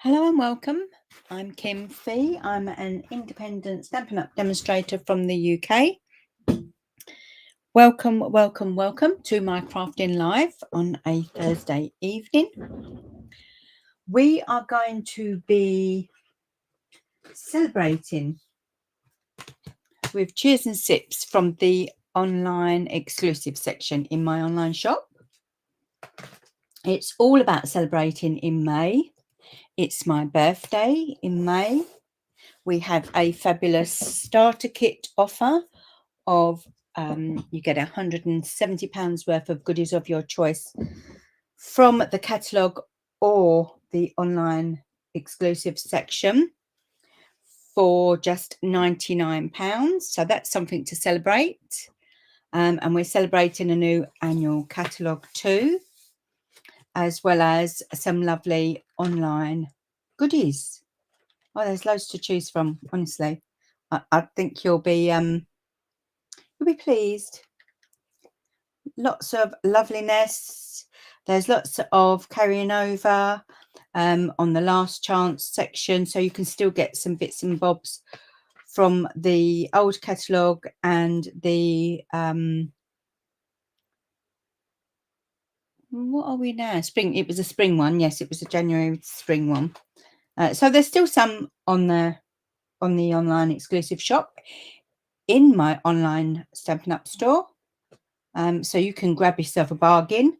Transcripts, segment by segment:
Hello and welcome. I'm Kim Fee. I'm an independent Stampin' Up demonstrator from the UK. Welcome to my crafting live on a Thursday evening. We are going to be celebrating with cheers and sips from the online exclusive section in my online shop. It's all about celebrating in May. It's my birthday in May. We have a fabulous starter kit offer of you get £170 worth of goodies of your choice from the catalogue or the online exclusive section for just £99. So that's something to celebrate. And we're celebrating a new annual catalogue too, as well as some lovely online goodies. Oh, there's loads to choose from, honestly. I think you'll be pleased. Lots of loveliness. There's lots of carrying over on the last chance section, so you can still get some bits and bobs from the old catalogue and the what are we now? Spring. It was a spring one. Yes, it was a January spring one. So there's still some on the online exclusive shop in my online Stampin' Up store. So you can grab yourself a bargain.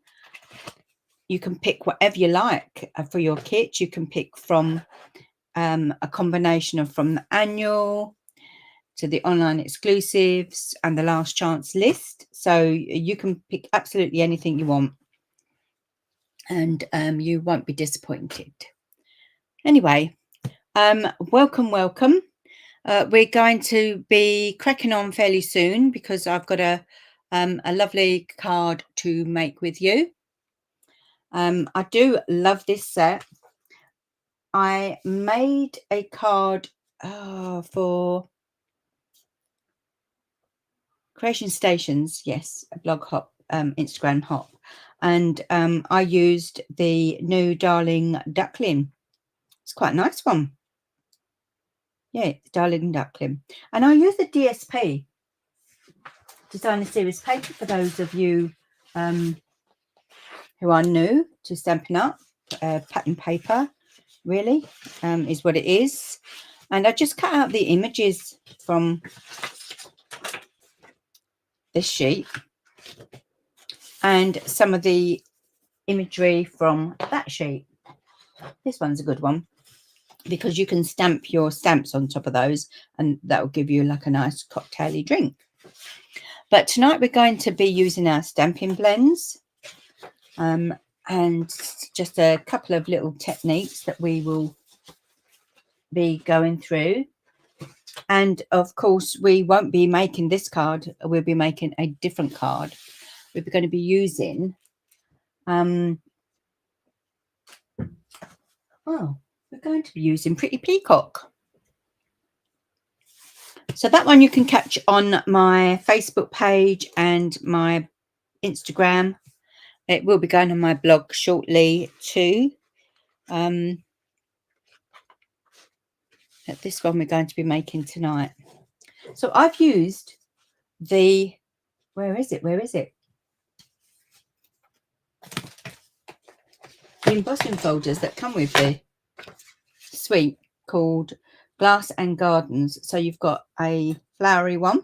You can pick whatever you like for your kit. You can pick from a combination of from the annual to the online exclusives and the last chance list. So you can pick absolutely anything you want, and you won't be disappointed. Anyway, welcome. We're going to be cracking on fairly soon because I've got a lovely card to make with you. I do love this set. I made a card for Creation Stations, yes, a blog hop, Instagram hop, and I used the new Darling Duckling. It's quite a nice one. Yeah, Darling Duckling. And I use the DSP, Designer Series paper, for those of you who are new to Stampin' Up. Pattern paper, really, is what it is. And I just cut out the images from this sheet and some of the imagery from that sheet. This one's a good one because you can stamp your stamps on top of those, and that will give you like a nice cocktaily drink. But tonight we're going to be using our stamping blends, and just a couple of little techniques that we will be going through. And of course, we won't be making this card. We'll be making a different card. We're going to be using we're going to be using Pretty Peacock. So that one you can catch on my Facebook page and my Instagram. It will be going on my blog shortly too. This one we're going to be making tonight. So I've used the, where is it? The embossing folders that come with the suite called Glass and Gardens. So you've got a flowery one,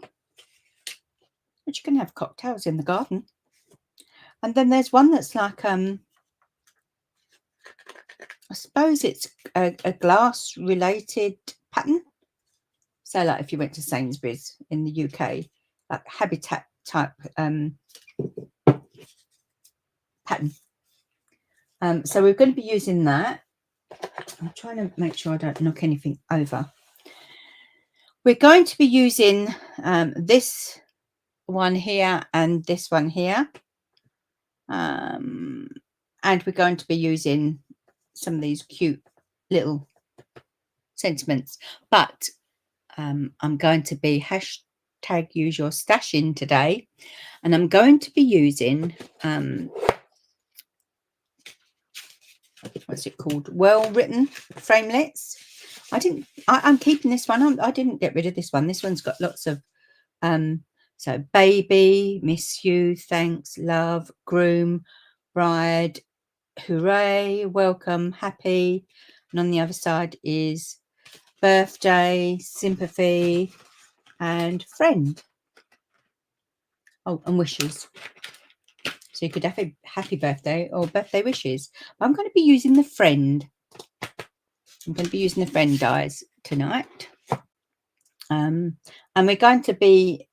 which you can have cocktails in the garden. And then there's one that's like, I suppose it's a glass related pattern. So like if you went to Sainsbury's in the UK, like habitat type pattern. So we're going to be using that. I'm trying to make sure I don't knock anything over. We're going to be using this one here and this one here. And we're going to be using some of these cute little sentiments. But I'm going to be hashtag use your stashing today. And I'm going to be using what's it called? Well written framelits. I'm keeping this one. I didn't get rid of this one. This one's got lots of so baby, miss you, thanks, love, groom, bride, hooray, welcome, happy. And on the other side is birthday, sympathy, and friend. Oh, and wishes. So you could have a happy birthday or birthday wishes. But I'm going to be using the friend. I'm going to be using the friend dies tonight. And we're going to be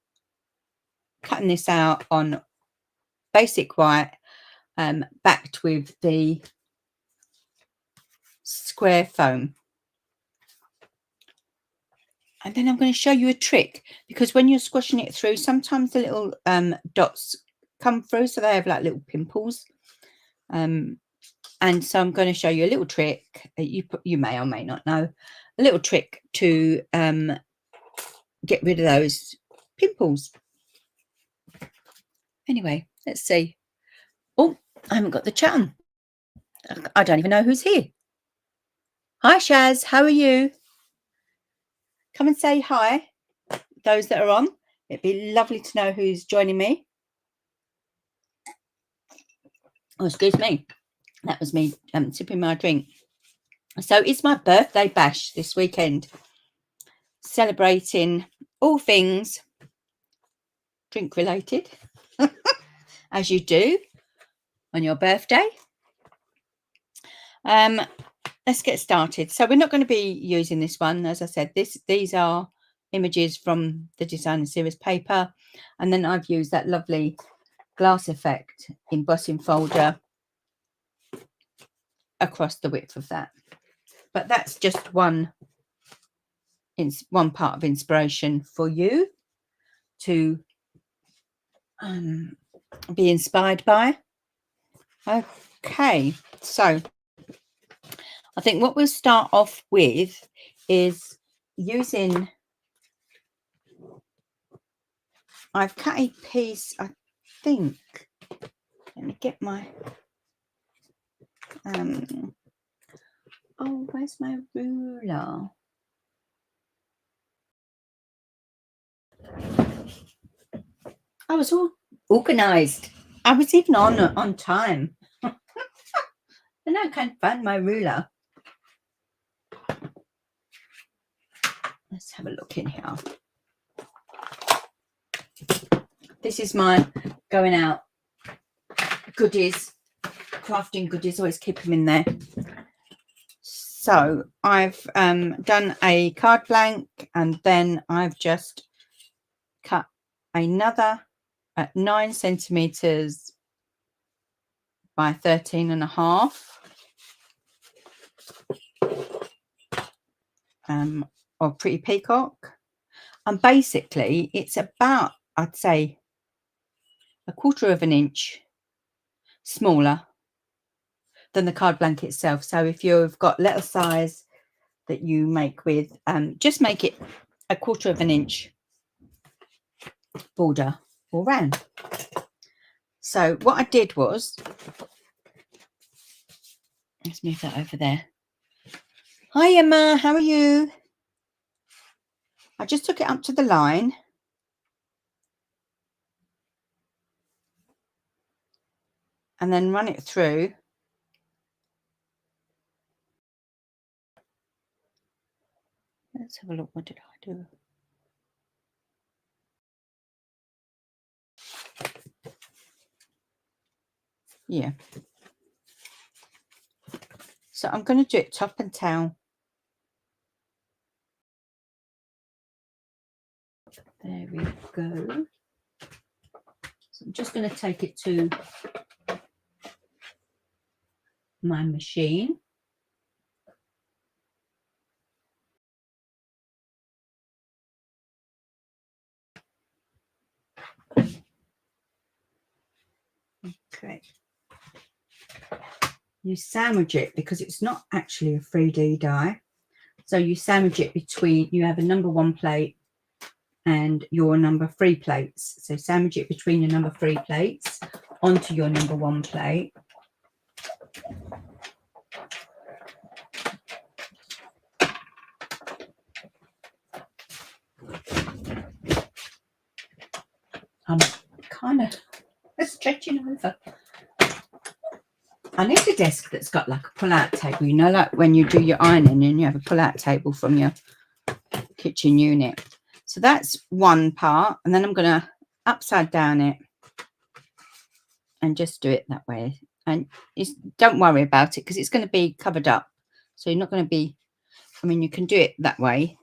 cutting this out on basic white, backed with the square foam. And then I'm going to show you a trick, because when you're squashing it through, sometimes the little dots come through, so they have like little pimples. And so I'm going to show you a little trick. You may or may not know a little trick to get rid of those pimples. Anyway, let's see. Oh, I haven't got the chat on. I don't even know who's here. Hi, Shaz. How are you? Come and say hi, those that are on. It'd be lovely to know who's joining me. Oh, excuse me. That was me sipping my drink. So it's my birthday bash this weekend, celebrating all things drink related, as you do on your birthday. Let's get started. So we're not going to be using this one. As I said, these are images from the designer series paper, and then I've used that lovely glass effect embossing folder across the width of that. But that's just one part of inspiration for you to be inspired by. Okay, so I think what we'll start off with is using, I've cut a piece, I think, let me get my, oh, where's my ruler? I was all organised. I was even on time. And I can't find my ruler. Let's have a look in here. This is my going out goodies, crafting goodies. Always keep them in there. So I've done a card blank, and then I've just cut another at 9 centimeters by 13.5 of Pretty Peacock, and basically it's about, I'd say, 1/4 of an inch smaller than the card blank itself. So if you've got letter size that you make with, just make it 1/4 of an inch border all round. So what I did was, let's move that over there. Hi Emma, how are you? I just took it up to the line and then run it through. Let's have a look. What did I do? Yeah. So I'm going to do it top and tail. There we go. So I'm just going to take it to my machine. Okay. You sandwich it, because it's not actually a 3D die. So you sandwich it between, you have a number 1 plate and your number 3 plates. So sandwich it between your number 3 plates onto your number 1 plate. I'm kind of stretching over. I need a desk that's got like a pull-out table, you know, like when you do your ironing and you have a pull-out table from your kitchen unit. So that's one part, and then I'm going to upside down it and just do it that way. And don't worry about it because it's going to be covered up. So you're not going to be, I mean, you can do it that way.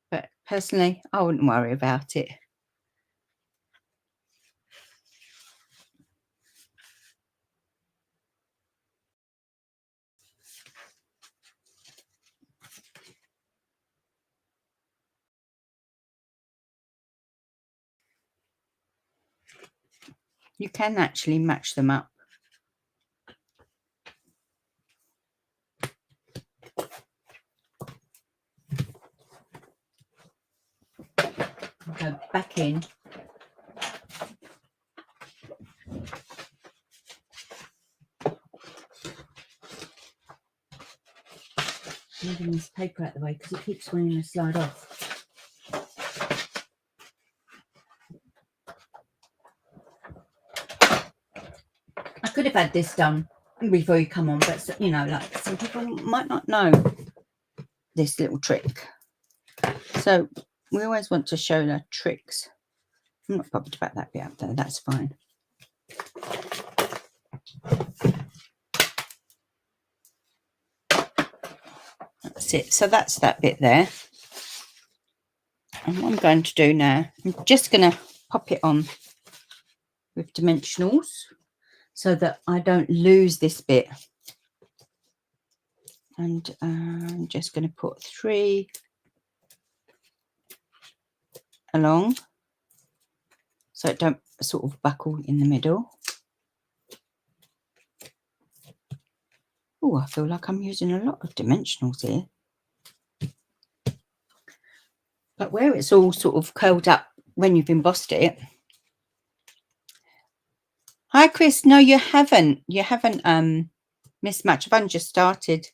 But personally, I wouldn't worry about it. You can actually match them up. Go back in. Moving this paper out of the way because it keeps wanting to slide off. I could have had this done before you come on, but you know, like some people might not know this little trick. So we always want to show the tricks. I'm not bothered about that bit up there, that's fine. That's it. So that's that bit there. And what I'm going to do now, I'm just going to pop it on with dimensionals so that I don't lose this bit. And I'm just going to put 3 along so it don't sort of buckle in the middle. Oh, I feel like I'm using a lot of dimensionals here. But where it's all sort of curled up when you've embossed it. Hi, Chris. No, you haven't. You haven't missed much. I've only just started.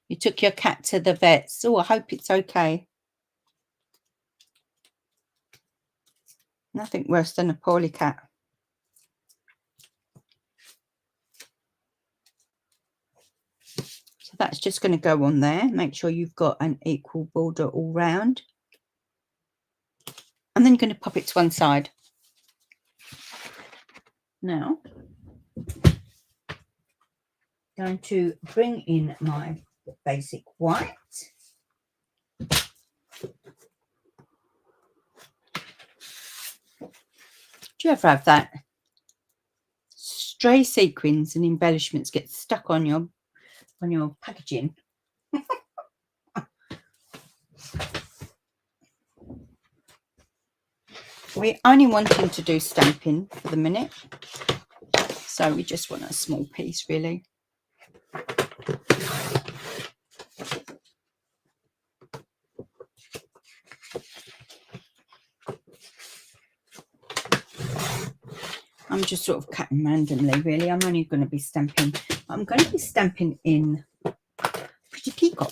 You took your cat to the vets. Oh, I hope it's okay. Nothing worse than a poorly cat. So that's just going to go on there. Make sure you've got an equal border all round. And then you're going to pop it to one side. Now, I'm going to bring in my basic white. Do you ever have that? Stray sequins and embellishments get stuck on your packaging. We're only wanting to do stamping for the minute, so we just want a small piece really. I'm just sort of cutting randomly really. I'm only going to be stamping. I'm going to be stamping in Pretty Peacock.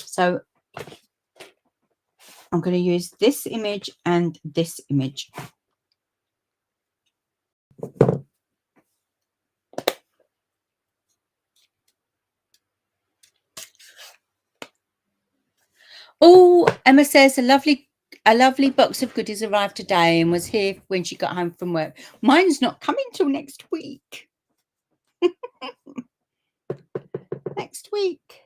So I'm going to use this image and this image. Oh, Emma says a lovely box of goodies arrived today and was here when she got home from work. Mine's not coming till next week. Next week.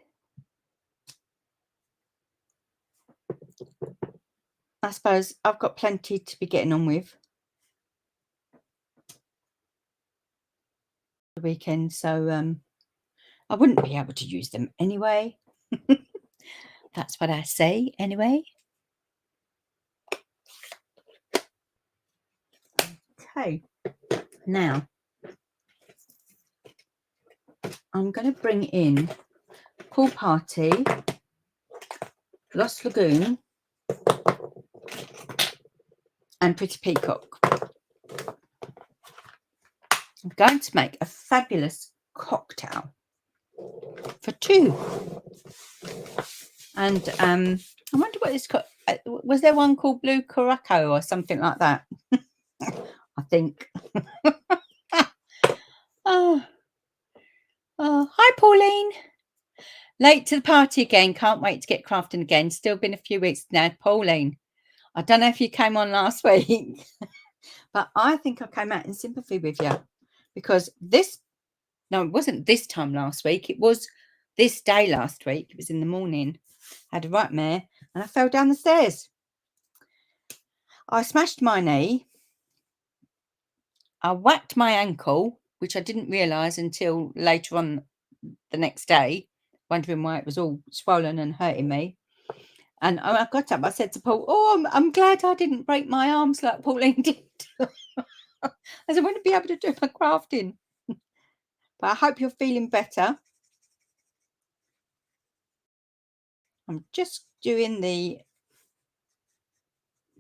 I suppose I've got plenty to be getting on with the weekend, so I wouldn't be able to use them anyway. That's what I say anyway. Okay, now I'm going to bring in Pool Party, Lost Lagoon and Pretty Peacock. I'm going to make a fabulous cocktail for 2. And I wonder what it's called. Was there one called Blue Caraco or something like that? I think. Oh, oh, hi, Pauline. Late to the party again. Can't wait to get crafting again. Still been a few weeks now. Pauline, I don't know if you came on last week, but I think I came out in sympathy with you because no, it wasn't this time last week. It was this day last week. It was in the morning. I had a right mare and I fell down the stairs. I smashed my knee. I whacked my ankle, which I didn't realise until later on the next day, wondering why it was all swollen and hurting me. And I got up, I said to Paul, oh, I'm glad I didn't break my arms like Pauline did. As I wouldn't be able to do my crafting. But I hope you're feeling better. I'm just doing the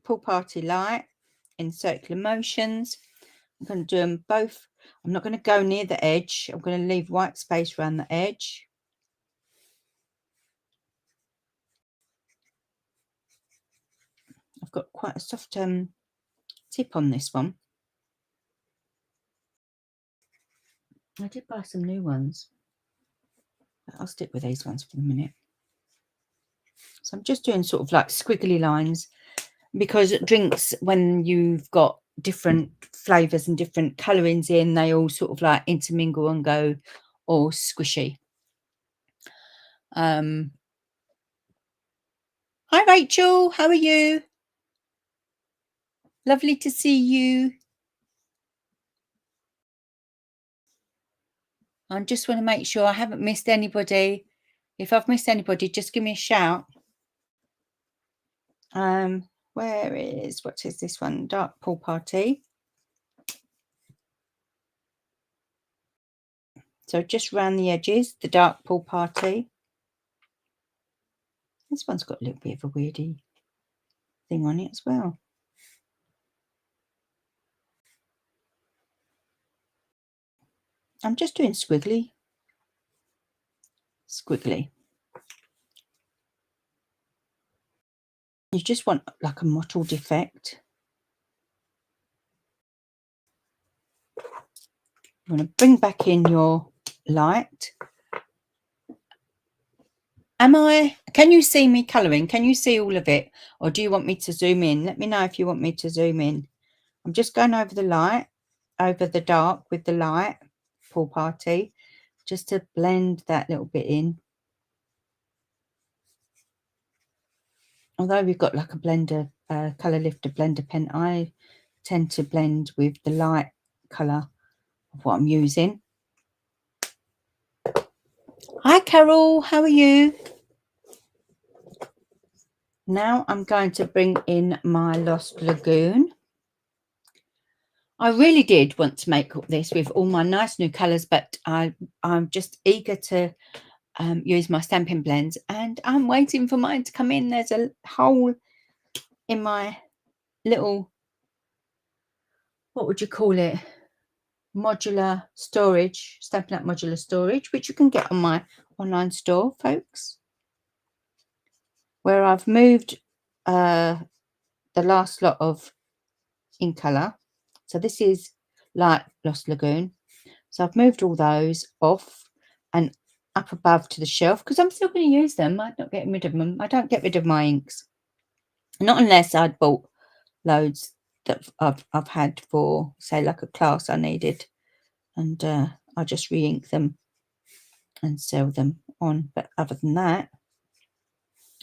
pool party light in circular motions. I'm going to do them both. I'm not going to go near the edge. I'm going to leave white space around the edge. I've got quite a soft tip on this one. I did buy some new ones. I'll stick with these ones for the minute. So I'm just doing sort of like squiggly lines because drinks, when you've got different flavours and different colourings in, they all sort of like intermingle and go all squishy. Hi Rachel, how are you? Lovely to see you. I just want to make sure I haven't missed anybody. If I've missed anybody, just give me a shout. What is this one? Dark Pool Party. So just round the edges, the Dark Pool Party. This one's got a little bit of a weirdy thing on it as well. I'm just doing squiggly. You just want like a mottled effect. You want to bring back in your light. Can you see me colouring? Can you see all of it? Or do you want me to zoom in? Let me know if you want me to zoom in. I'm just going over the light, over the dark with the light, Pool Party, just to blend that little bit in. Although we've got like a blender, colour lifter blender pen, I tend to blend with the light colour of what I'm using. Hi Carol, how are you? Now I'm going to bring in my Lost Lagoon. I really did want to make this with all my nice new colours, but I'm just eager to use my stamping blends, and I'm waiting for mine to come in. There's a hole in my little, what would you call it, modular storage, Stampin' Up modular storage, which you can get on my online store, folks, where I've moved the last lot of in colour. So this is like Lost Lagoon. So I've moved all those off and up above to the shelf because I'm still going to use them. I'm not getting rid of them. I don't get rid of my inks, not unless I'd bought loads that I've had for, say, like a class I needed, and I just re-ink them and sell them on. But other than that,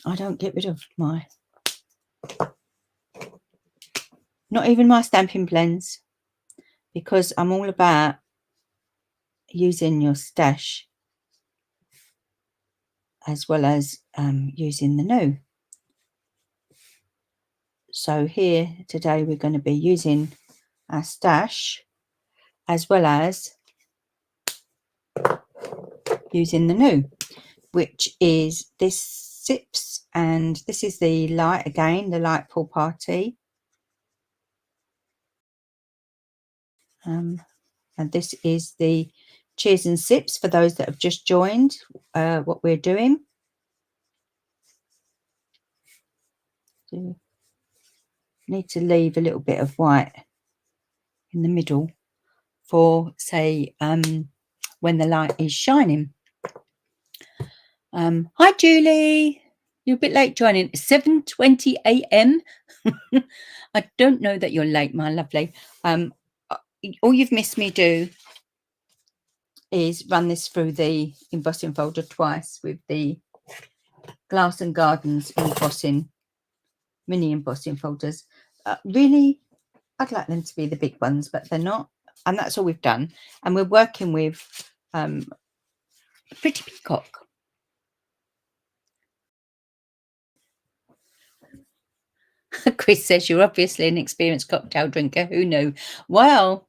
I don't get rid of not even my stamping blends, because I'm all about using your stash as well as using the new. So here today we're going to be using our stash as well as using the new, which is this Sips, and this is the light again, the light Pool Party. And this is the Cheers and Sips for those that have just joined what we're doing. So need to leave a little bit of white in the middle for, say, when the light is shining. Hi Julie, you're a bit late joining. 7:20 a.m. I don't know that you're late, my lovely. All you've missed me do is run this through the embossing folder twice with the Glass and Gardens embossing, mini embossing folders. Really, I'd like them to be the big ones, but they're not. And that's all we've done. And we're working with Pretty Peacock. Chris says you're obviously an experienced cocktail drinker. Who knew? Well,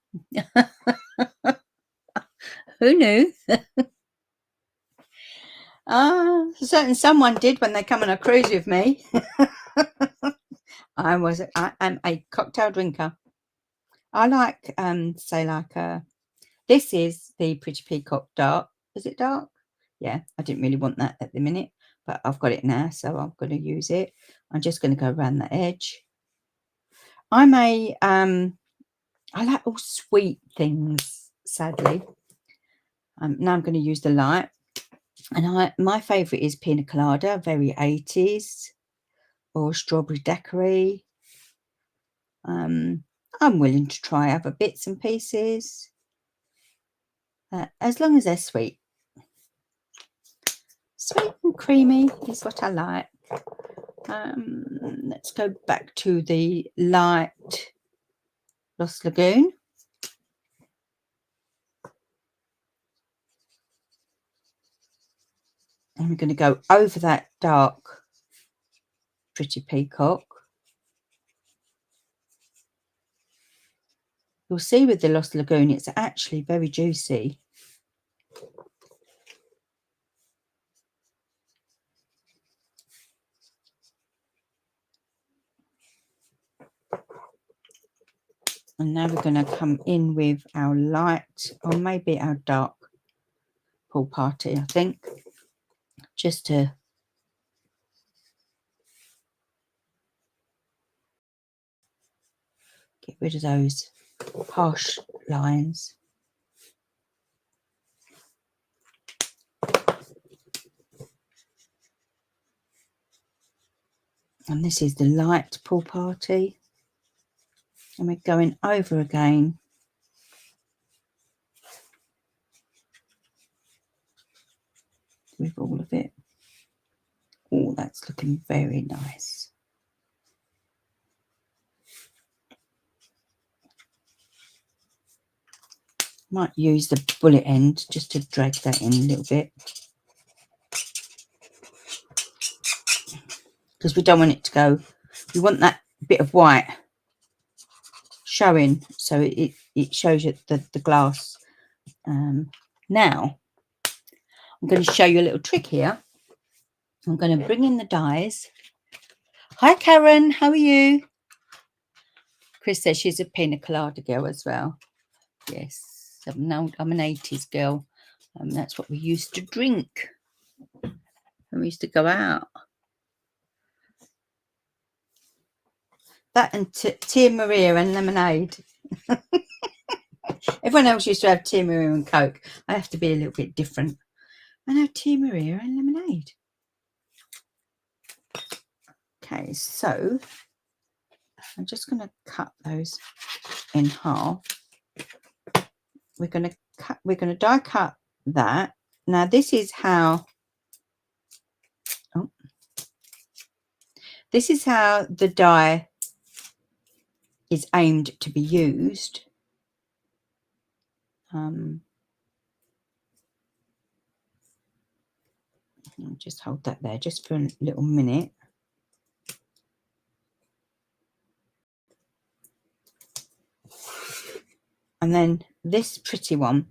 who knew? Certain someone did when they come on a cruise with me. I am a cocktail drinker. I like say like this is the Pretty Peacock dark. Is it dark? Yeah, I didn't really want that at the minute, but I've got it now, so I'm going to use it. I'm just going to go around the edge. I'm a I like all sweet things, sadly. Now I'm going to use the light. And my favourite is Pina Colada, very 80s, or Strawberry Daiquiri. I'm willing to try other bits and pieces, as long as they're sweet. Sweet and creamy is what I like. Let's go back to the light Lost Lagoon. And we're going to go over that dark Pretty Peacock. You'll see with the Lost Lagoon, it's actually very juicy. And now we're going to come in with our light, or maybe our dark Pool Party, I think, just to get rid of those harsh lines. And this is the light Pool Party. And we're going over again with all of it. Oh, that's looking very nice. Might use the bullet end just to drag that in a little bit, because we don't want it to go. We want that bit of white showing, so it shows you the glass. Now I'm going to show you a little trick here. I'm going to bring in the dies. Hi Karen, how are you? Chris says she's a Pina Colada girl as well. Yes, I'm an 80s girl. That's what we used to drink when we used to go out. That and Tia Maria and lemonade. Everyone else used to have Tia Maria and Coke. I have to be a little bit different. I know Tia Maria and lemonade. Okay, so I'm just going to cut those in half. We're going to die cut that. Now this is how the die is aimed to be used. I'll just hold that there just for a little minute. And then this pretty one,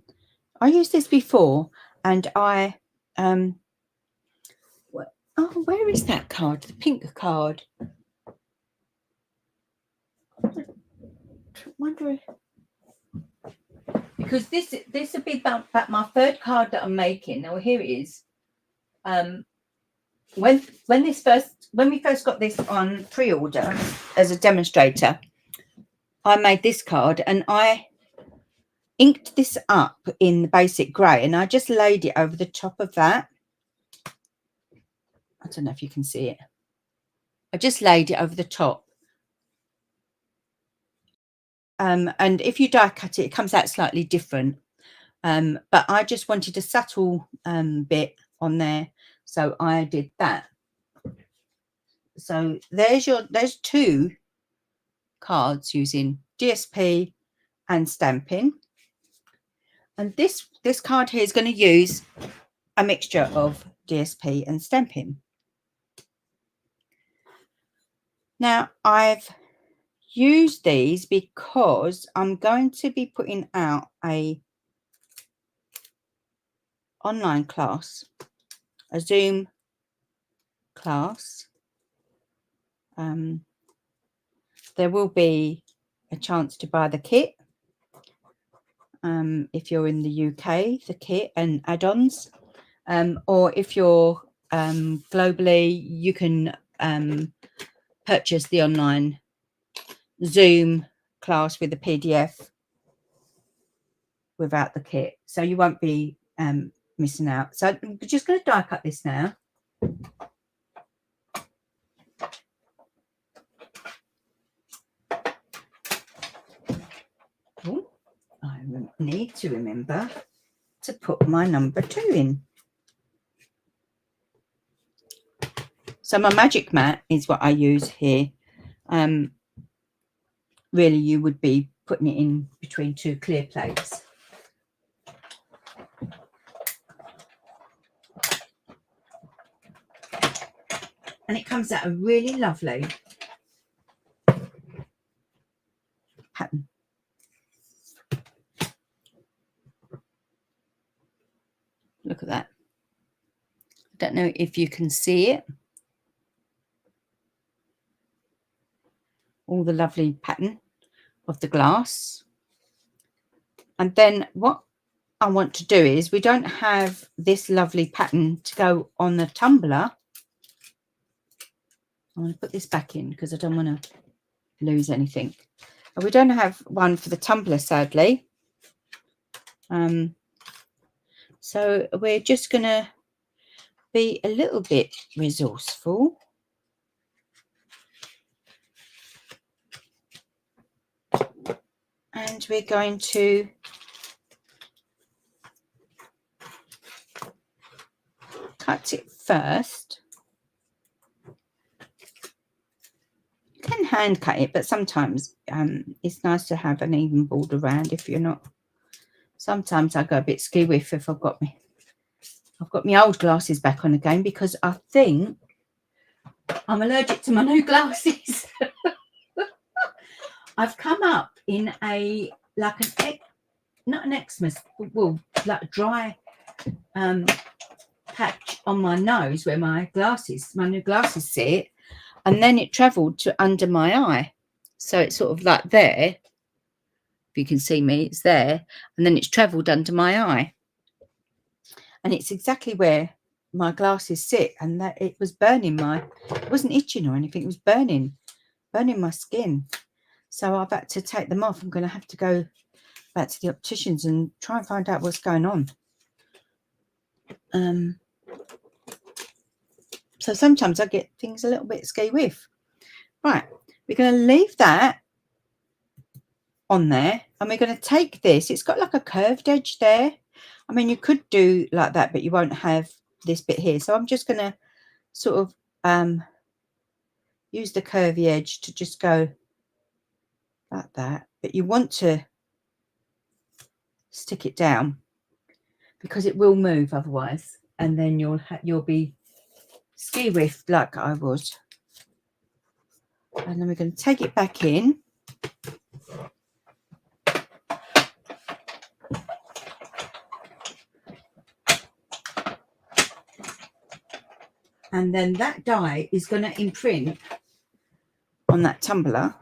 I used this before, and I where is that card? The pink card. I wonder if, because this would be about my third card that I'm making. Now here it is. when we first got this on pre-order as a demonstrator, I made this card and I inked this up in the basic grey, and I just laid it over the top of that. I don't know if you can see it. I just laid it over the top. And if you die cut it, it comes out slightly different. But I just wanted a subtle bit on there, so I did that. So there's 2 cards using DSP and stamping, and this card here is going to use a mixture of DSP and stamping. Now I've used these because I'm going to be putting out a online class, a Zoom class. There will be a chance to buy the kit if you're in the UK, the kit and add-ons, or if you're globally, you can purchase the online Zoom class with the PDF without the kit, so you won't be missing out. So I'm just going to die cut this now. Oh, I need to remember to put my number 2 in. So my magic mat is what I use here. Really, you would be putting it in between 2 clear plates. And it comes out a really lovely pattern. Look at that. I don't know if you can see it. All the lovely pattern of the glass. And then what I want to do is, we don't have this lovely pattern to go on the tumbler. I'm going to put this back in because I don't want to lose anything. We don't have one for the tumbler, sadly. So we're just going to be a little bit resourceful. And we're going to cut it first. You can hand cut it, but sometimes it's nice to have an even border around if you're not. Sometimes I go a bit ski-whiff if I've got my old glasses back on again, because I think I'm allergic to my new glasses. I've come up in not an eczema, well, like a dry patch on my nose where my new glasses sit, and then it travelled to under my eye. So it's sort of like there. If you can see me, it's there, and then it's travelled under my eye. And it's exactly where my glasses sit, and that it was burning it wasn't itching or anything, it was burning my skin. So I've had to take them off. I'm going to have to go back to the opticians and try and find out what's going on. So sometimes I get things a little bit ski-whiff. Right, we're going to leave that on there, and we're going to take this. It's got like a curved edge there. I mean, you could do like that, but you won't have this bit here. So I'm just going to sort of use the curvy edge to just go like that. But you want to stick it down because it will move otherwise, and then you'll be ski-whiffed like I was. And then we're going to take it back in. And then that die is going to imprint on that tumbler.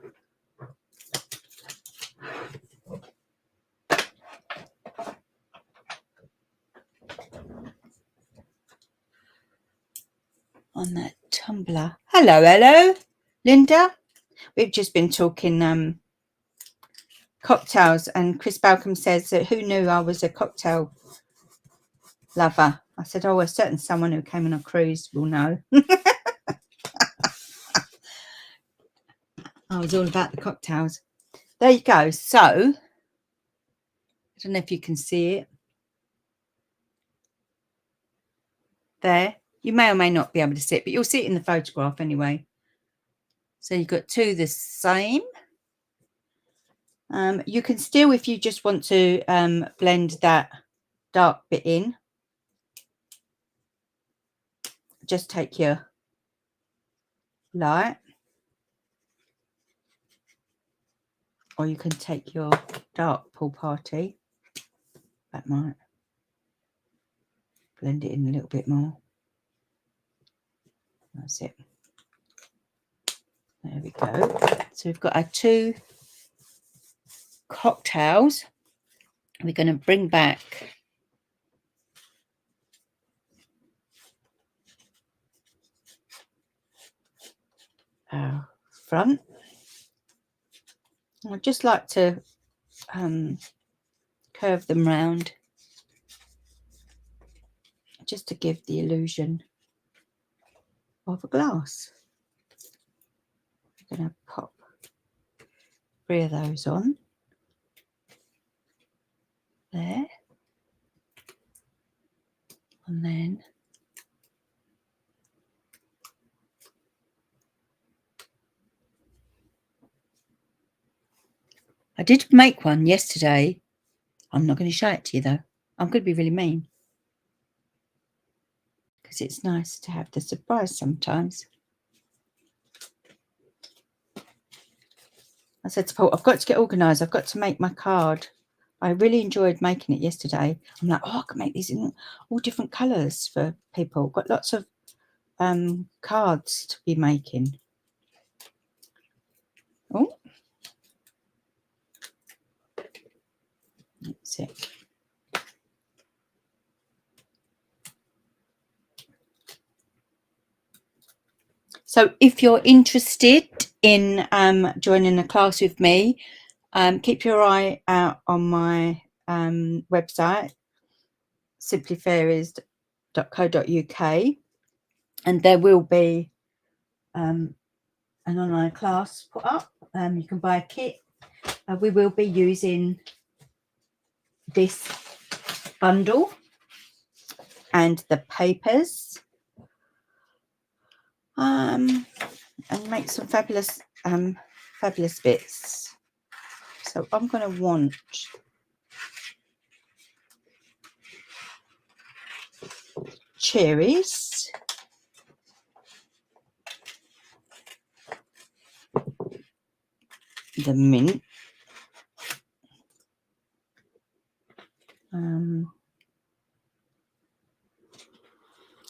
on that tumbler. Hello, Linda. We've just been talking cocktails, and Chris Balcom says that who knew I was a cocktail lover. I said, oh, a certain someone who came on a cruise will know. I was all about the cocktails. There you go. So I don't know if you can see it there. You may or may not be able to see it, but you'll see it in the photograph anyway. So you've got two the same. You can still, if you just want to blend that dark bit in, just take your light, or you can take your dark pool party. That might blend it in a little bit more. That's it. There we go. So we've got our two cocktails. We're going to bring back our front. I'd just like to curve them round, just to give the illusion of a glass. I'm going to pop 3 of those on there, and then I did make one yesterday. I'm not going to show it to you though. I'm going to be really mean, because it's nice to have the surprise sometimes. I said to Paul, I've got to get organised. I've got to make my card. I really enjoyed making it yesterday. I'm like, oh, I can make these in all different colours for people. Got lots of cards to be making. Oh, that's it. So if you're interested in joining a class with me, keep your eye out on my website, simplyfairies.co.uk, and there will be an online class put up. You can buy a kit. We will be using this bundle and the papers, and make some fabulous bits. So I'm going to want cherries, the mint,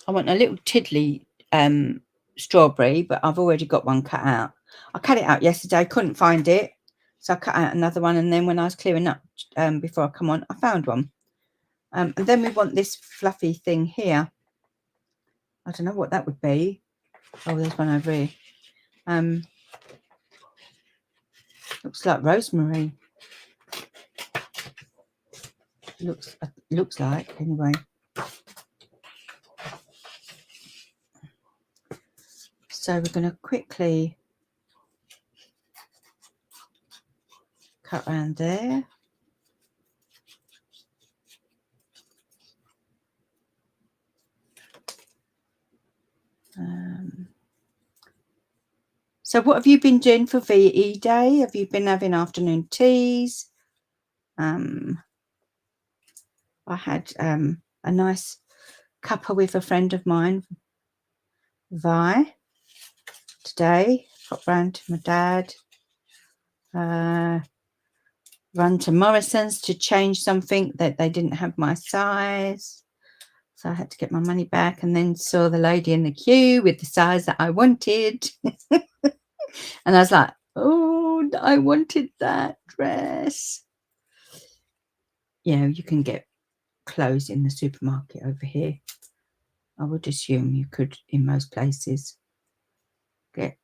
I want a little tiddly strawberry, but I've already got one cut out. I cut it out yesterday, couldn't find it, so I cut out another one, and then when I was clearing up before I come on, I found one. And then we want this fluffy thing here. I don't know what that would be. Oh, there's one over here. Looks like rosemary. Looks like, anyway. So we're going to quickly cut around there. So what have you been doing for VE Day? Have you been having afternoon teas? I had a nice cuppa with a friend of mine, Vi, today. Got round to my dad. Run to Morrison's to change something that they didn't have my size. So I had to get my money back, and then saw the lady in the queue with the size that I wanted. And I was like, oh, I wanted that dress. You know, you can get clothes in the supermarket over here. I would assume you could in most places get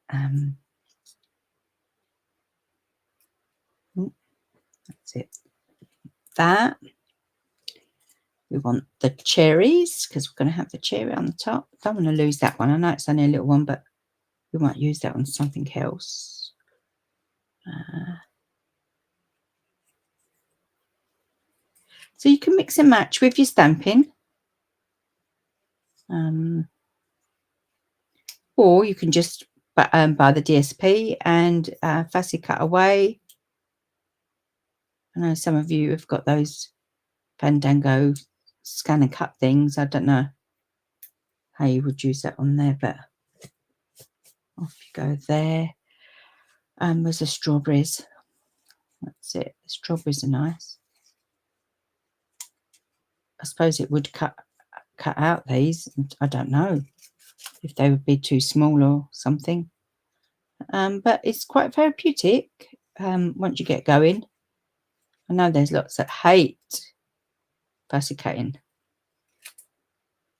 that's it. That we want the cherries because we're going to have the cherry on the top. Don't want to lose that one. I know it's only a little one, but we might use that on something else. So you can mix and match with your stamping. Or you can just buy the DSP and fussy cut away. I know some of you have got those Fandango scan and cut things. I don't know how you would use that on there, but off you go there. There's the strawberries. That's it. The strawberries are nice. I suppose it would cut out these. I don't know if they would be too small or something. But it's quite therapeutic once you get going. I know there's lots that hate fussy cutting.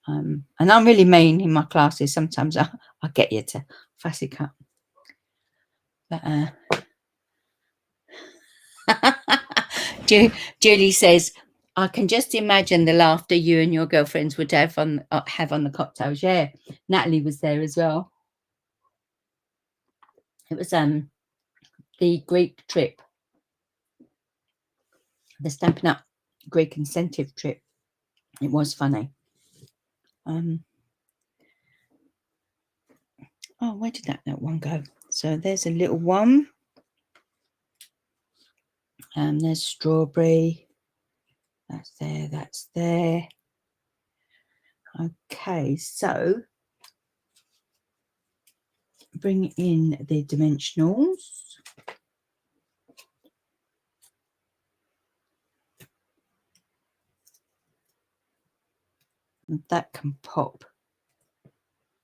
And I'm really mean in my classes. Sometimes I get you to fussy cut. But Julie says, I can just imagine the laughter you and your girlfriends would have on the cocktails. Yeah, Natalie was there as well. It was the Greek trip, the Stampin' Up Greek incentive trip. It was funny. Oh, where did that one go? So there's a little one. There's strawberry. That's there. That's there. Okay, so bring in the dimensionals. And that can pop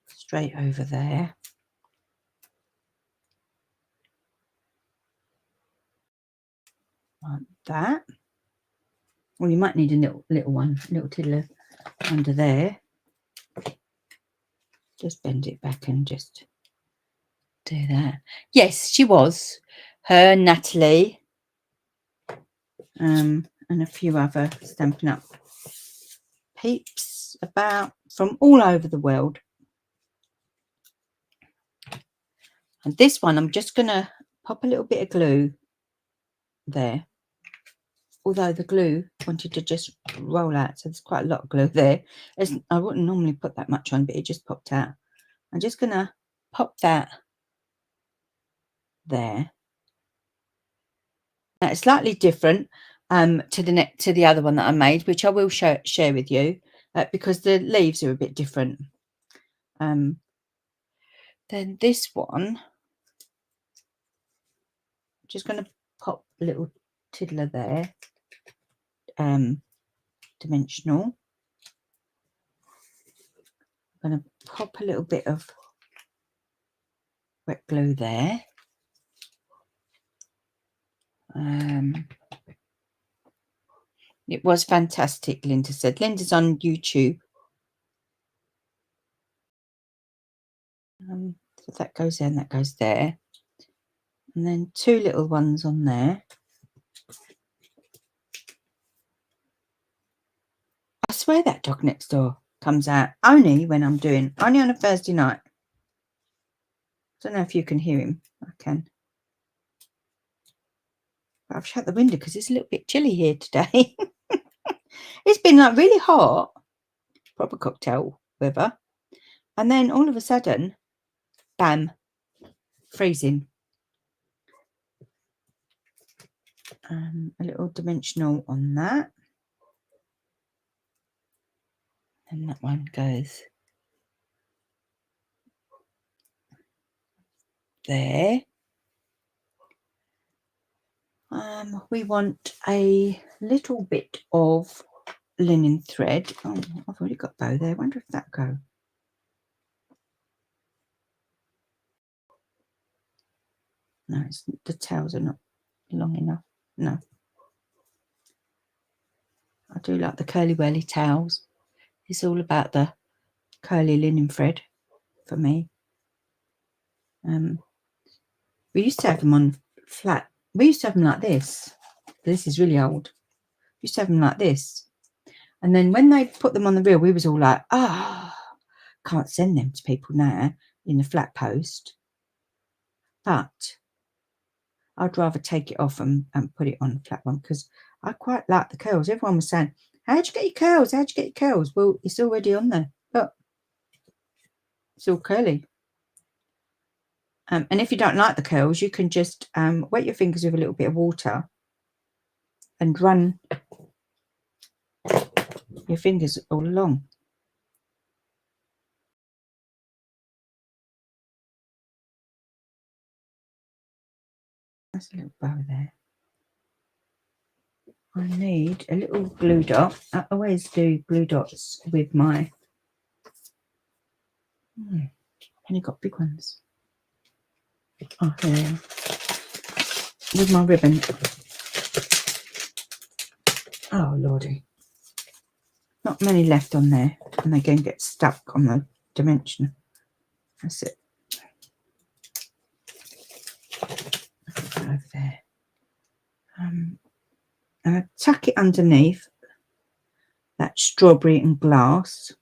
straight over there. Like that. Well, you might need a little one, little tiddler under there. Just bend it back and just do that. Yes, she was. Her, Natalie, and a few other Stampin' Up peeps about from all over the world. And this one, I'm just going to pop a little bit of glue there. Although the glue wanted to just roll out, so there's quite a lot of glue there. I wouldn't normally put that much on, but it just popped out. I'm just going to pop that there. Now it's slightly different to the other one that I made, which I will share with you because the leaves are a bit different. Then this one, just going to pop a little tiddler there, dimensional. I'm going to pop a little bit of wet glue there. It was fantastic, Linda said. Linda's on YouTube. So that goes there and that goes there. And then two little ones on there. I swear that dog next door comes out only when I'm only on a Thursday night. I don't know if you can hear him. I can. But I've shut the window because it's a little bit chilly here today. It's been like really hot, proper cocktail weather. And then all of a sudden, bam, freezing. A little dimensional on that. And that one goes there. We want a little bit of linen thread. Oh, I've already got bow there. I wonder if that go. No, the tails are not long enough. No. I do like the curly whirly tails. It's all about the curly linen thread for me. We used to have them on flat. We used to have them like this. This is really old. We used to have them like this. And then when they put them on the reel, we was all like, can't send them to people now in the flat post. But I'd rather take it off and put it on the flat one because I quite like the curls. Everyone was saying, how'd you get your curls? How'd you get your curls? Well, it's already on there. Look, it's all curly. And if you don't like the curls, you can just wet your fingers with a little bit of water and run your fingers all along. That's a little bow there. I need a little glue dot. I always do glue dots with my... I've only got big ones. Oh, here. With my ribbon. Oh, Lordy. Not many left on there. And they can get stuck on the dimension. That's it. Over there. And I tuck it underneath that strawberry and glass.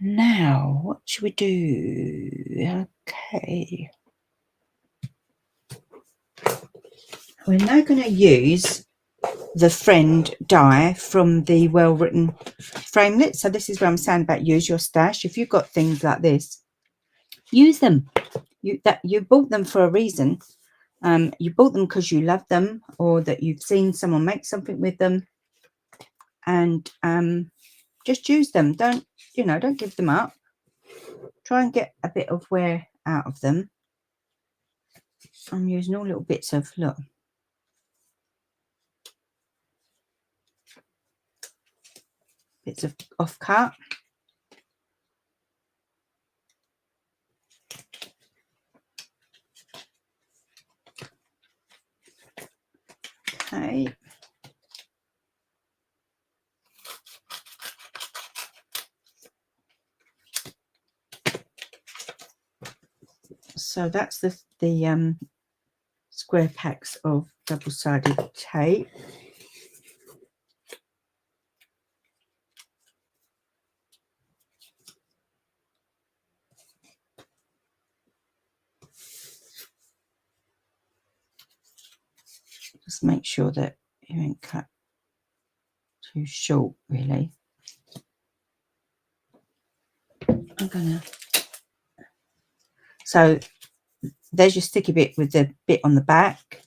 Now, what should we do? Okay. We're now going to use the friend die from the Well Written framelit. So this is where I'm saying about use your stash. If you've got things like this, use them. You bought them for a reason. You bought them because you love them, or that you've seen someone make something with them, and just use them. Don't give them up. Try and get a bit of wear out of them. I'm using all little bits of, look, bits of off cut. Okay. So that's the square packs of double-sided tape. Just make sure that you ain't cut too short, really. So there's your sticky bit with the bit on the back.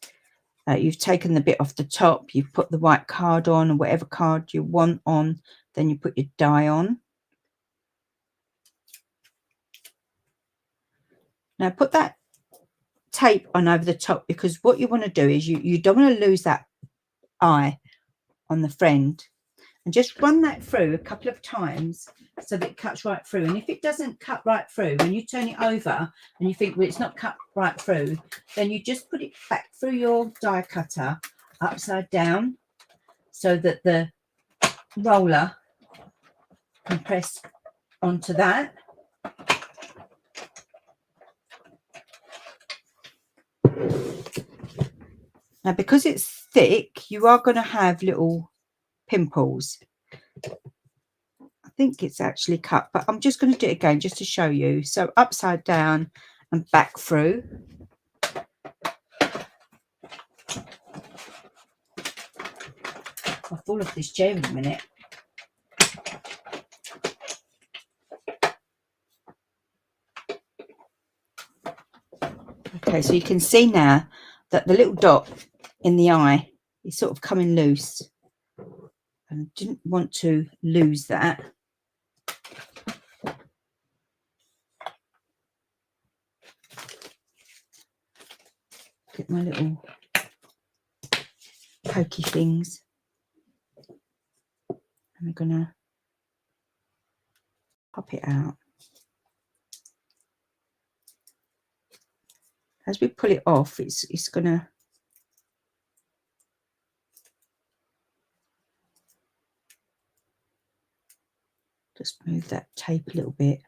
You've taken the bit off the top, you've put the white card on, or whatever card you want on, then you put your die on. Now put that tape on over the top, because what you want to do is you don't want to lose that eye on the friend, and just run that through a couple of times so that it cuts right through. And if it doesn't cut right through, when you turn it over and you think, well, it's not cut right through, then you just put it back through your die cutter upside down so that the roller can press onto that. Now, because it's thick, you are going to have little pimples. I think it's actually cut, but I'm just going to do it again just to show you. So upside down and back through. I'll fall off this chair in a minute. Okay, so you can see now that the little dot in the eye is sort of coming loose. And I didn't want to lose that. Get my little pokey things. And we're going to pop it out. As we pull it off, it's going to Just move that tape a little bit.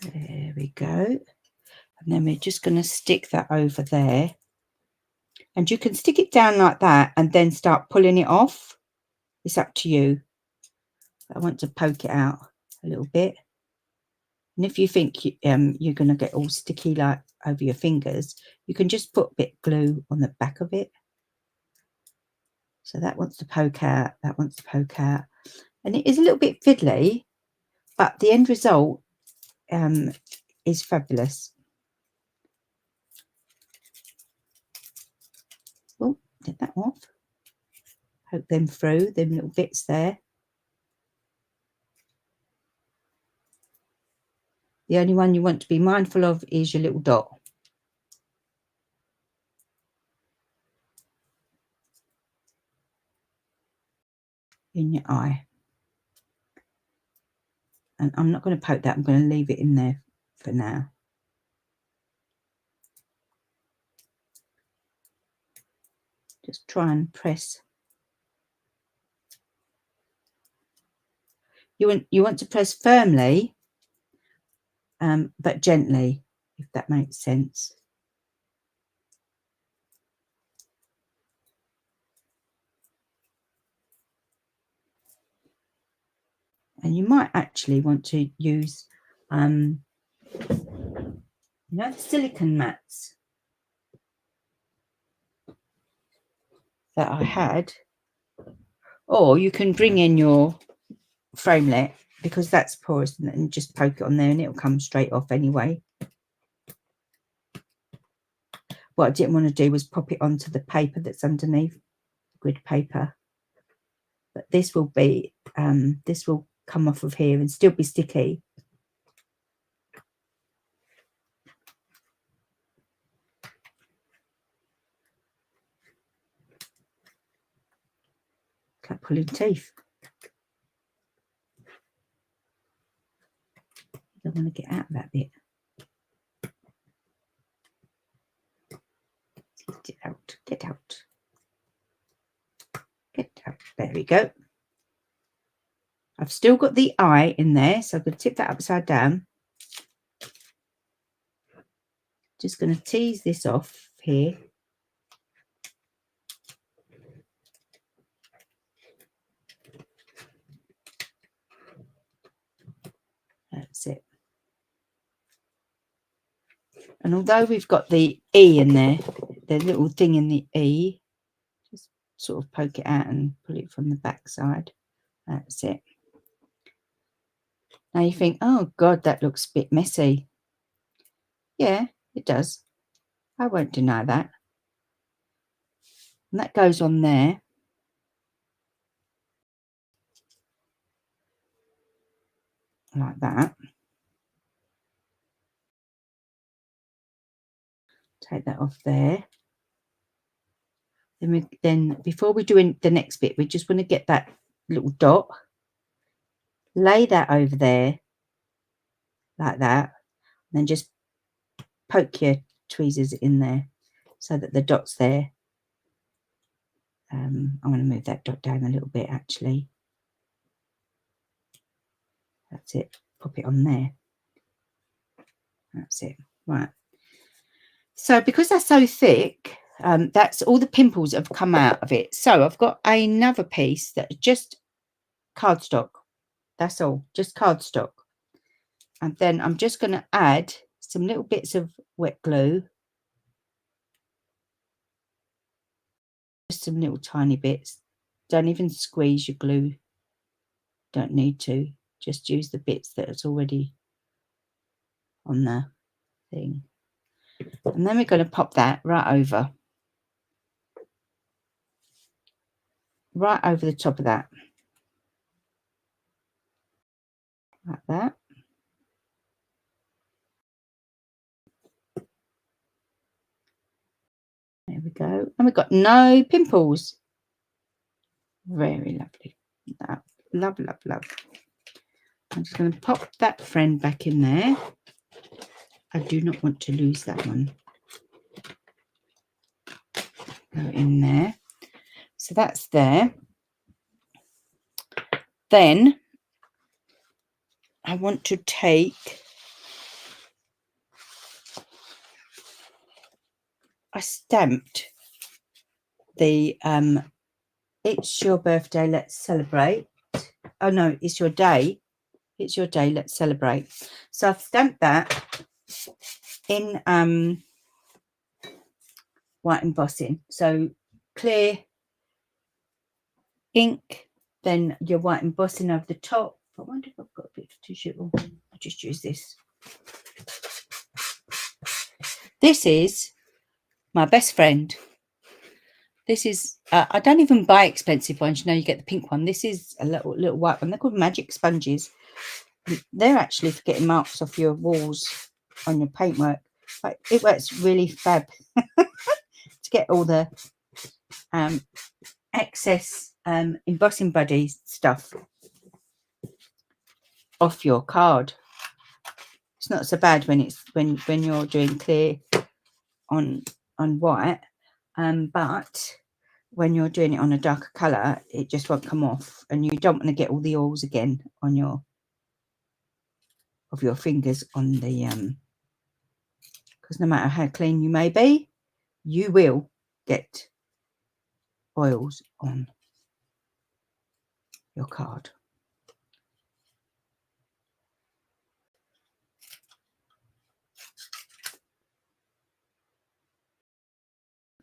There we go. And then we're just going to stick that over there. And you can stick it down like that and then start pulling it off. It's up to you. I want to poke it out a little bit. And if you think you're going to get all sticky like over your fingers, you can just put a bit of glue on the back of it. So that wants to poke out, that wants to poke out. And it is a little bit fiddly, but the end result is fabulous. Oh, get that off. Poke them through, them little bits there. The only one you want to be mindful of is your little dot. In your eye. And I'm not going to poke that, I'm going to leave it in there for now. Just try and press. You want to press firmly, but gently, if that makes sense. And you might actually want to use, you know, the silicone mats that I had, or you can bring in your framelit, because that's porous, and just poke it on there and it'll come straight off anyway. What I didn't want to do was pop it onto the paper that's underneath, grid paper. But this will be, this will come off of here and still be sticky. Like pulling teeth. I want to get out of that bit. Get out, get out. Get out. There we go. I've still got the eye in there, so I'm going to tip that upside down. Just going to tease this off here. That's it. And although we've got the E in there, the little thing in the E, just sort of poke it out and pull it from the back side. That's it. Now you think, oh God, that looks a bit messy. Yeah, it does. I won't deny that. And that goes on there. Like that. Take that off there. Then before we do the next bit, we just want to get that little dot, lay that over there like that, and then just poke your tweezers in there so that the dot's there. I'm going to move that dot down a little bit actually. That's it. Pop it on there. That's it. Right. So because that's so thick, that's all the pimples have come out of it. So I've got another piece that's just cardstock. That's all, just cardstock. And then I'm just going to add some little bits of wet glue. Just some little tiny bits. Don't even squeeze your glue. Don't need to. Just use the bits that is already on the thing. And then we're going to pop that right over the top of that. Like that. There we go. And we've got no pimples. Very lovely. Love, love, love. I'm just going to pop that friend back in there. I do not want to lose that one. Go in there. So that's there. Then I want to take, I stamped the It's Your Birthday, Let's Celebrate. Oh no, it's your day. It's your day, let's celebrate. So I've stamped that in white embossing. So clear ink, then your white embossing over the top. I wonder if I've got a bit of tissue. I'll just use this. This is my best friend. This is, I don't even buy expensive ones. You know, you get the pink one. This is a little white one. They're called magic sponges. They're actually for getting marks off your walls on your paintwork. But it works really fab to get all the excess embossing buddy stuff off your card. It's not so bad when it's when you're doing clear on white, but when you're doing it on a darker color, it just won't come off, and you don't want to get all the oils again on your fingers on the because no matter how clean you may be, you will get oils on your card.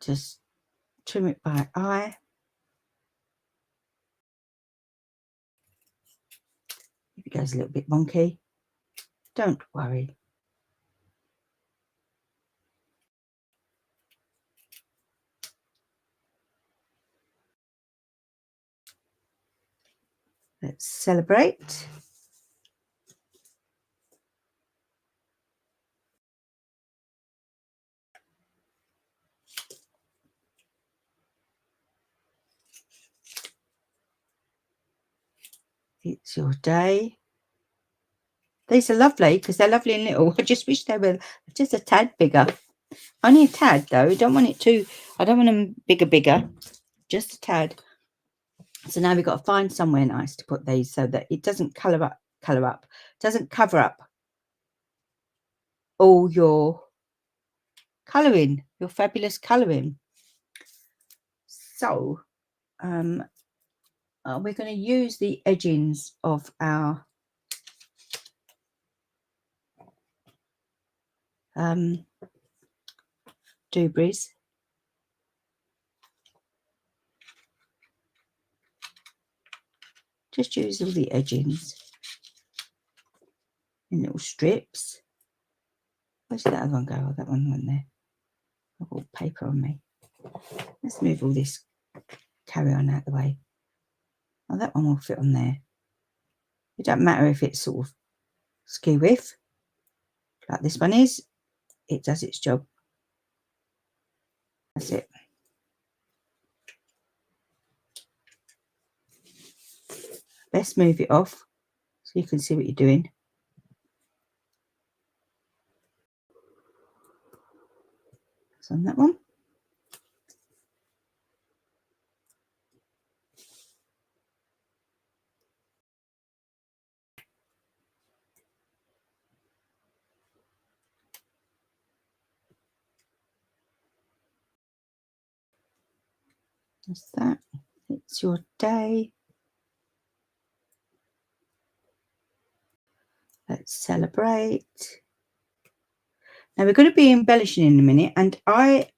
Just trim it by eye. If it goes a little bit wonky, don't worry. Let's celebrate. It's your day. These are lovely because they're lovely and little. I just wish they were just a tad bigger. Only a tad though. I don't want it too. I don't want them bigger. Just a tad. So now we've got to find somewhere nice to put these so that it doesn't colour up, doesn't cover up all your colouring, your fabulous colouring. So we're going to use the edgings of our doobies. Just use all the edgings in little strips. Where's that other one go? Oh, that one went there. I've got paper on me. Let's move all this carry on out the way. Oh, that one will fit on there. It doesn't matter if it's sort of skew with, like this one is. It does its job. That's it. Let's move it off so you can see what you're doing. So on that one. That's that. It's your day. Let's celebrate. Now we're going to be embellishing in a minute, and I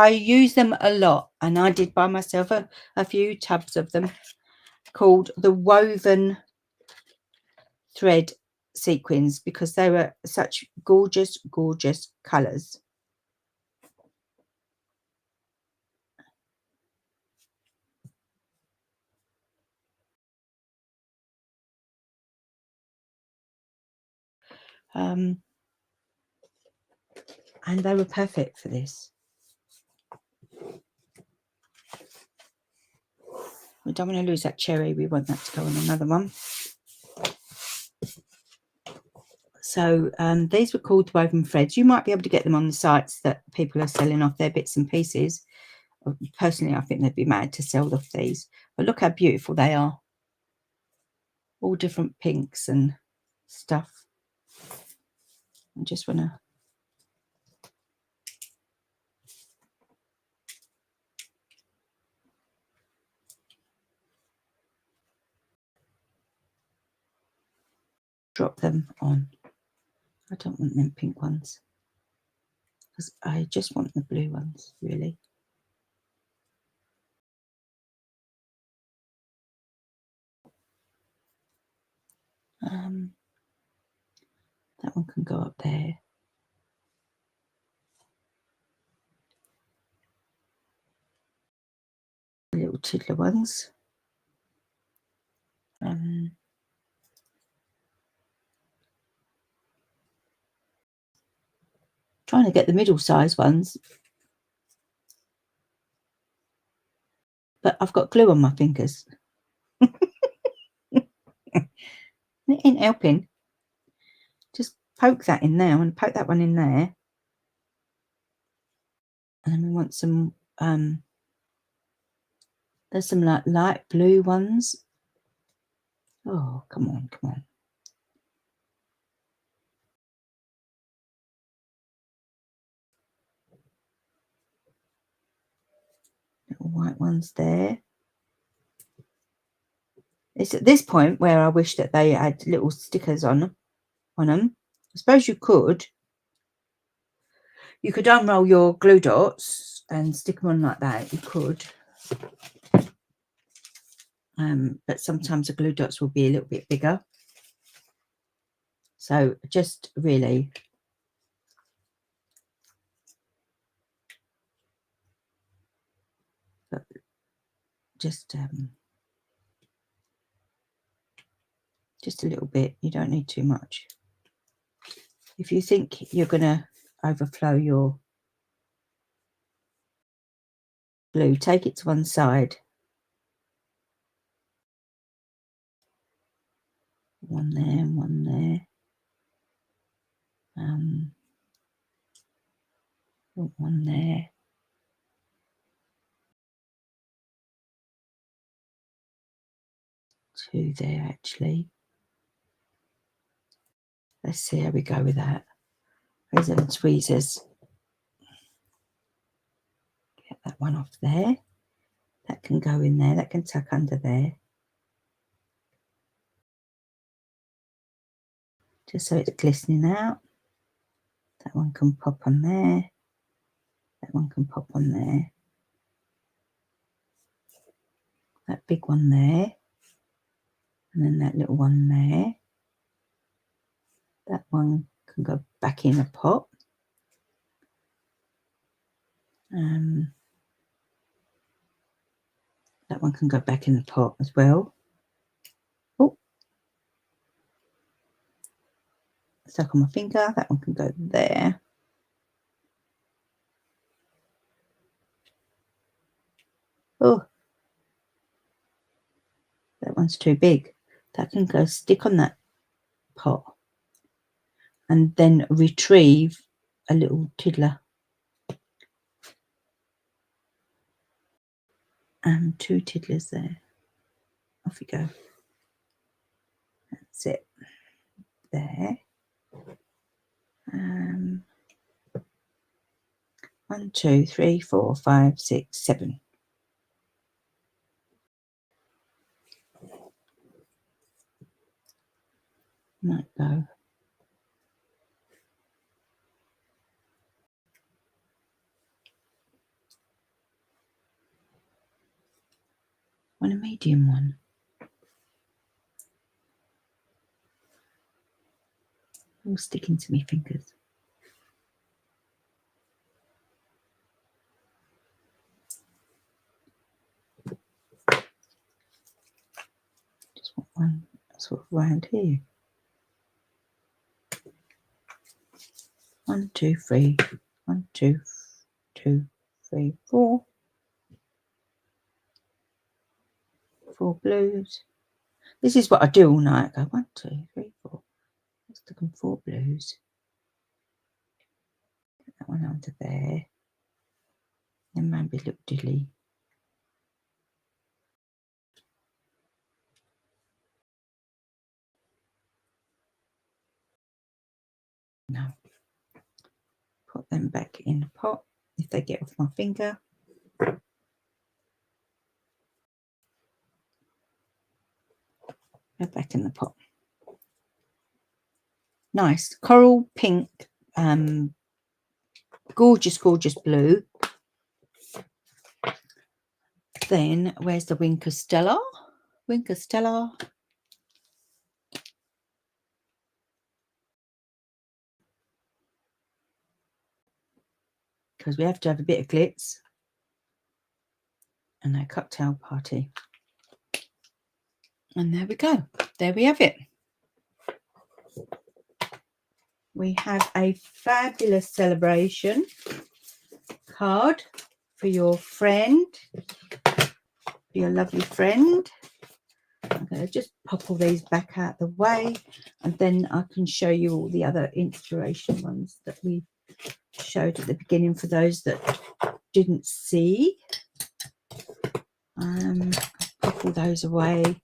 use them a lot, and I did buy myself a few tubs of them called the woven thread sequins because they were such gorgeous colors. And they were perfect for this. We don't want to lose that cherry. We want that to go on another one. So these were called woven threads. You might be able to get them on the sites that people are selling off their bits and pieces. Personally, I think they'd be mad to sell off these. But look how beautiful they are. All different pinks and stuff. I just want to drop them on. I don't want them pink ones, because I just want the blue ones, really. That one can go up there. Little tiddler ones. Trying to get the middle size ones, but I've got glue on my fingers. It ain't helping. Just poke that in there and poke that one in there. And then we want some, there's some like light blue ones. Oh, come on, come on. Little white ones there. It's at this point where I wish that they had little stickers on them. I suppose you could unroll your glue dots and stick them on like that. You could. But sometimes the glue dots will be a little bit bigger. So just really just a little bit. You don't need too much. If you think you're going to overflow your glue, take it to one side. One there and one there. One there. Two there, actually. Let's see how we go with that. There's them tweezers. Get that one off there. That can go in there. That can tuck under there. Just so it's glistening out. That one can pop on there. That one can pop on there. That big one there. And then that little one there. That one can go back in the pot. That one can go back in the pot as well. Oh, stuck on my finger. That one can go there. Oh, that one's too big. That can go stick on that pot and then retrieve a little tiddler. And two tiddlers there. Off we go. That's it. There. 1, 2, 3, 4, 5, 6, 7. Might go. Want a medium one. All sticking to my fingers. Just want one sort of round here. 1, 2, 3. 1, 2, 2, 3, 4. 4 blues. This is what I do all night. I go 1, 2, 3, 4. Just looking for blues. Get that one under there. Then maybe look dilly. No. Put them back in the pot if they get off my finger. Go back in the pot. Nice coral pink, gorgeous, gorgeous blue. Then where's the Winker Stella? Winker Stella. Because we have to have a bit of glitz. And a cocktail party. And there we go. There we have it. We have a fabulous celebration card for your friend, for your lovely friend. I'm going to just pop all these back out the way, and then I can show you all the other inspiration ones that we showed at the beginning for those that didn't see. Pop all those away.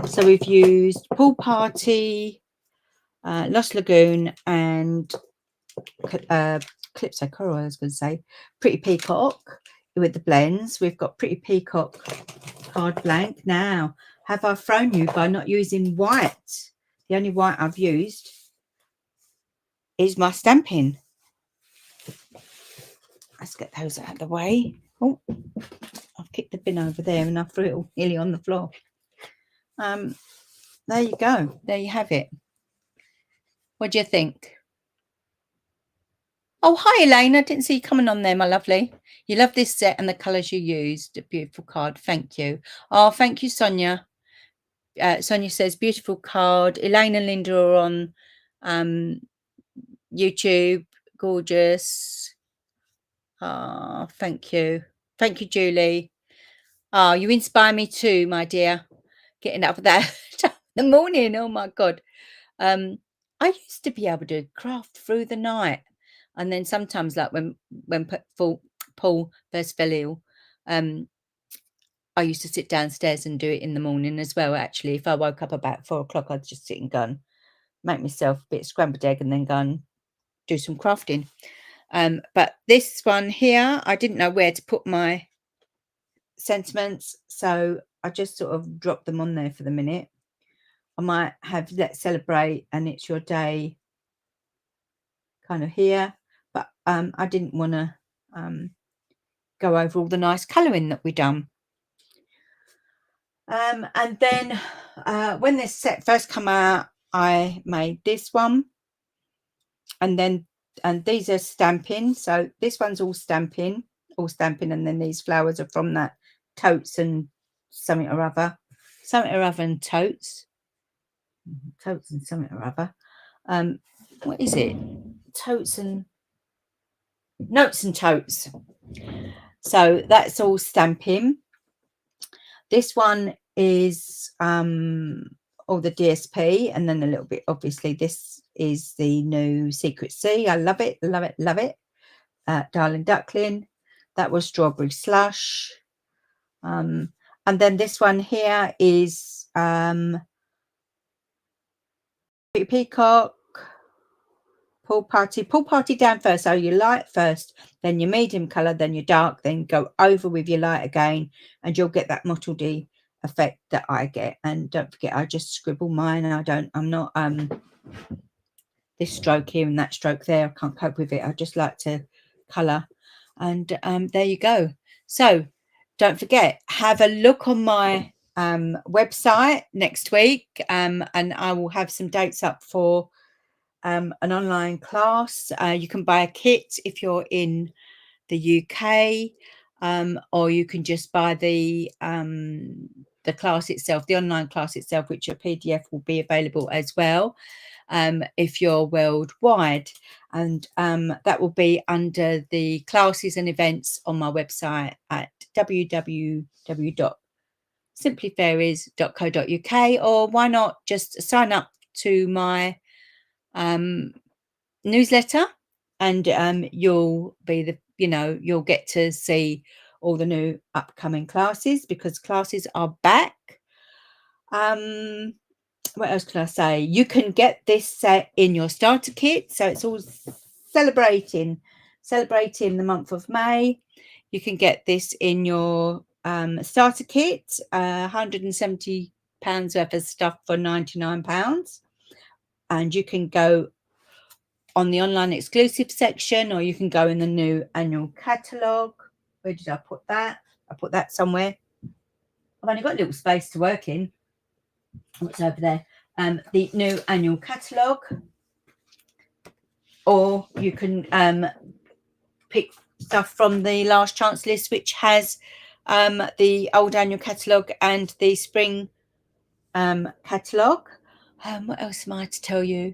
So we've used Pool Party, Lost Lagoon, and Calypso Coral, I was going to say, Pretty Peacock with the blends. We've got Pretty Peacock card blank. Now, have I thrown you by not using white? The only white I've used is my Stampin'. Let's get those out of the way. Oh, I've kicked the bin over there and I threw it all nearly on the floor. There you go. There you have it. What do you think? Oh, hi, Elaine. I didn't see you coming on there, my lovely. You love this set and the colours you used. A beautiful card. Thank you. Oh, thank you, Sonia. Sonia says, beautiful card. Elaine and Linda are on YouTube. Gorgeous. Oh, thank you. Thank you, Julie. Oh, you inspire me too, my dear. Getting up at that time in the morning. Oh, my God. I used to be able to craft through the night. And then sometimes, like when Paul first fell ill, I used to sit downstairs and do it in the morning as well. Actually, if I woke up about 4 o'clock, I'd just sit and go and make myself a bit of scrambled egg and then go and do some crafting. But this one here, I didn't know where to put my sentiments, so I just sort of dropped them on there for the minute. I might have Let's Celebrate and It's Your Day kind of here, but I didn't want to go over all the nice colouring that we done. And then when this set first come out, I made this one, and these are stamping. So this one's all stamping, and then these flowers are from that totes and something or other and totes and something or other. What is it? Totes and notes and totes. So that's all stamping. This one is all the DSP, and then a little bit, obviously, this is the new Secret Sea. I love it, love it, love it. Darling Duckling. That was Strawberry Slush. And then this one here is Peacock. Pool Party down first. So your light first, then your medium colour, then your dark, then go over with your light again, and you'll get that mottledy effect that I get. And don't forget, I just scribble mine, and I'm not this stroke here and that stroke there. I can't cope with it. I just like to colour. And there you go. So don't forget, have a look on my website next week, and I will have some dates up for an online class. You can buy a kit if you're in the UK, or you can just buy the class itself, the online class itself, which a PDF will be available as well if you're worldwide. And that will be under the classes and events on my website at www.simplyfairies.co.uk, or why not just sign up to my newsletter, and you'll be you'll get to see all the new upcoming classes, because classes are back. What else can I say? You can get this set in your starter kit, so it's all celebrating the month of May. You can get this in your starter kit, £170 worth of stuff for £99, and you can go on the online exclusive section, or you can go in the new annual catalogue. Where did I put that? I put that somewhere. I've only got a little space to work in. What's over there? The new annual catalogue, or you can pick stuff from the last chance list, which has the old annual catalogue and the spring catalogue. What else am I to tell you?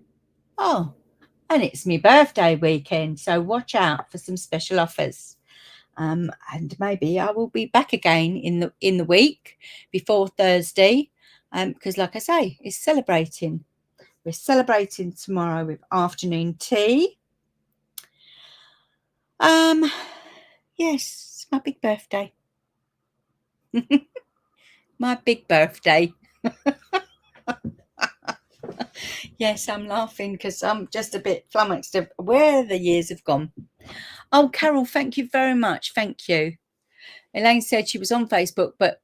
Oh, and it's my birthday weekend, so watch out for some special offers. And maybe I will be back again in the week before Thursday, because like I say, it's celebrating. We're celebrating tomorrow with afternoon tea. Yes, it's my big birthday. My big birthday. Yes, I'm laughing because I'm just a bit flummoxed of where the years have gone. Oh, Carol, thank you very much. Thank you. Elaine said she was on Facebook, but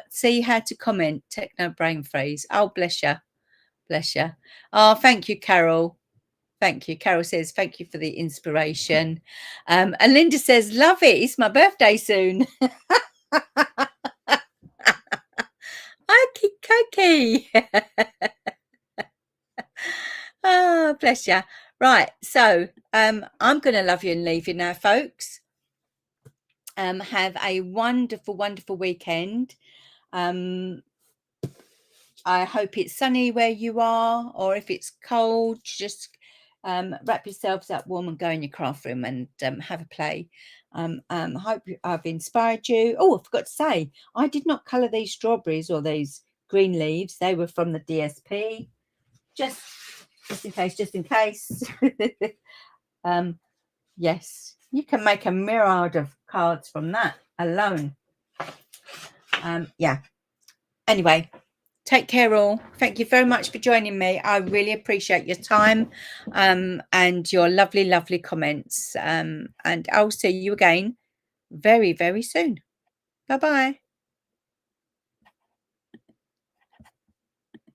see how to comment. Techno brain freeze. Oh, bless you. Bless you. Oh, thank you, Carol. Thank you. Carol says, thank you for the inspiration. And Linda says, love it. It's my birthday soon. Okie dokie. Oh, bless you. Right. So I'm going to love you and leave you now, folks. Have a wonderful, wonderful weekend. I hope it's sunny where you are, or if it's cold, just wrap yourselves up warm and go in your craft room and have a play. Hope I've inspired you. Oh, I forgot to say, I did not colour these strawberries or these green leaves. They were from the DSP. Just in case. Yes, you can make a myriad of cards from that alone. Yeah. Anyway, take care all. Thank you very much for joining me. I really appreciate your time and your lovely, lovely comments. And I'll see you again very, very soon. Bye-bye.